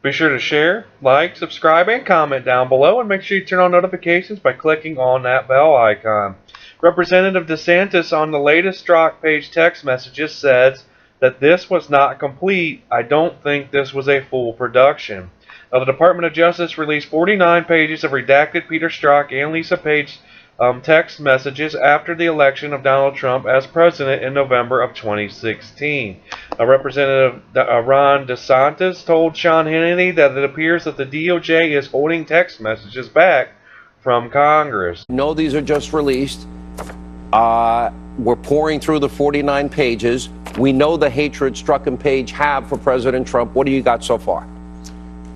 Be sure to share, like, subscribe, and comment down below, and make sure you turn on notifications by clicking on that bell icon. Representative DeSantis on the latest Strzok-Page text messages says that this was not complete. I don't think this was a full production. Now, the Department of Justice released 49 pages of redacted Peter Strzok and Lisa Page text messages after the election of Donald Trump as president in November of 2016. Representative Ron DeSantis told Sean Hannity that it appears that the DOJ is holding text messages back from Congress. No, these are just released. We're pouring through the 49 pages. We know the hatred Strzok and Page have for President Trump. What do you got so far?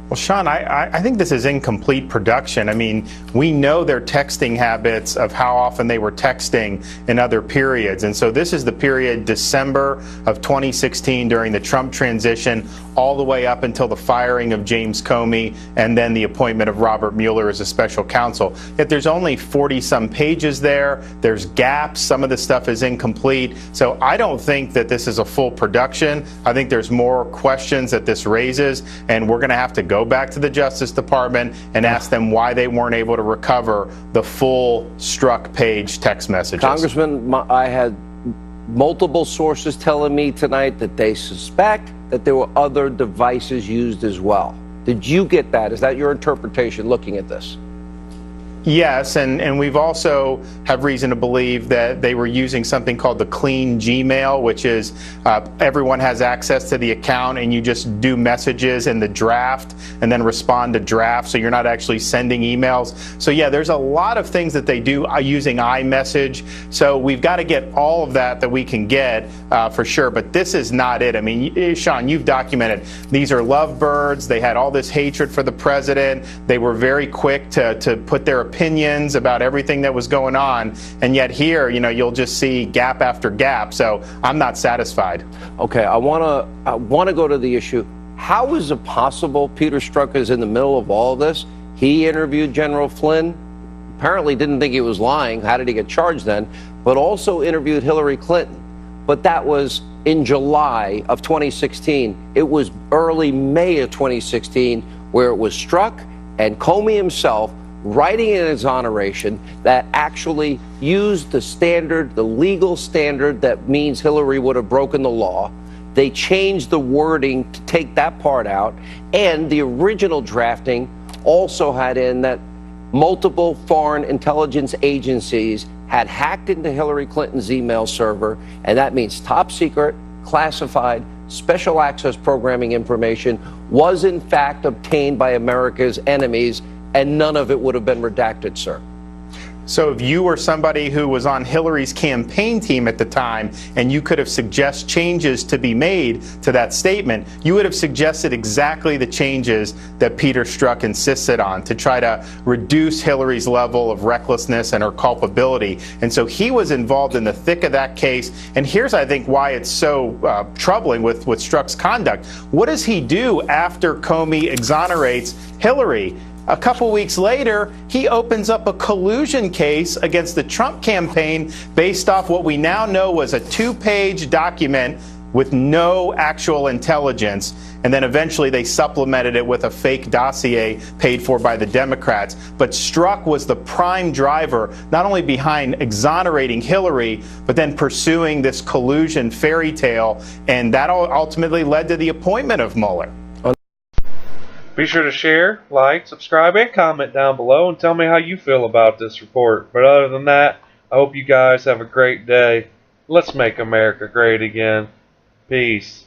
Well, Sean, I think this is incomplete production. I mean, we know their texting habits of how often they were texting in other periods. And so this is the period December of 2016 during the Trump transition all the way up until the firing of James Comey and then the appointment of Robert Mueller as a special counsel. Yet there's only 40-some pages there. There's gaps. Some of the stuff is incomplete. So I don't think that this is a full production. I think there's more questions that this raises, and we're going to have to go back to the Justice Department and ask them why they weren't able to recover the full Strzok-Page text messages. Congressman, I had multiple sources telling me tonight that they suspect that there were other devices used as well. Did you get that? Is that your interpretation looking at this? Yes, and we've also have reason to believe that they were using something called the clean Gmail, which is everyone has access to the account and you just do messages in the draft and then respond to draft, so you're not actually sending emails. So yeah, there's a lot of things that they do using iMessage. So we've got to get all of that we can get for sure, but this is not it. I mean, Sean, you've documented these are lovebirds. They had all this hatred for the president. They were very quick to put their opinions about everything that was going on, and yet here, you know, you'll just see gap after gap. So I'm not satisfied. Okay, I want to go to the issue. How is it possible Peter Strzok is in the middle of all of this? He interviewed General Flynn, apparently didn't think he was lying. How did he get charged then? But also interviewed Hillary Clinton. But that was in July of 2016. It was early May of 2016 where it was Strzok and Comey himself writing an exoneration that actually used the standard, the legal standard that means Hillary would have broken the law. They changed the wording to take that part out, and the original drafting also had in that multiple foreign intelligence agencies had hacked into Hillary Clinton's email server, and that means top secret, classified, special access programming information was in fact obtained by America's enemies, and none of it would have been redacted, sir. So if you were somebody who was on Hillary's campaign team at the time and you could have suggested changes to be made to that statement, you would have suggested exactly the changes that Peter Strzok insisted on to try to reduce Hillary's level of recklessness and her culpability. And so he was involved in the thick of that case. And here's, I think, why it's so troubling with Strzok's conduct. What does he do after Comey exonerates Hillary? A couple weeks later, he opens up a collusion case against the Trump campaign based off what we now know was a 2-page document with no actual intelligence. And then eventually they supplemented it with a fake dossier paid for by the Democrats. But Strzok was the prime driver, not only behind exonerating Hillary, but then pursuing this collusion fairy tale. And that ultimately led to the appointment of Mueller. Be sure to share, like, subscribe, and comment down below and tell me how you feel about this report. But other than that, I hope you guys have a great day. Let's make America great again. Peace.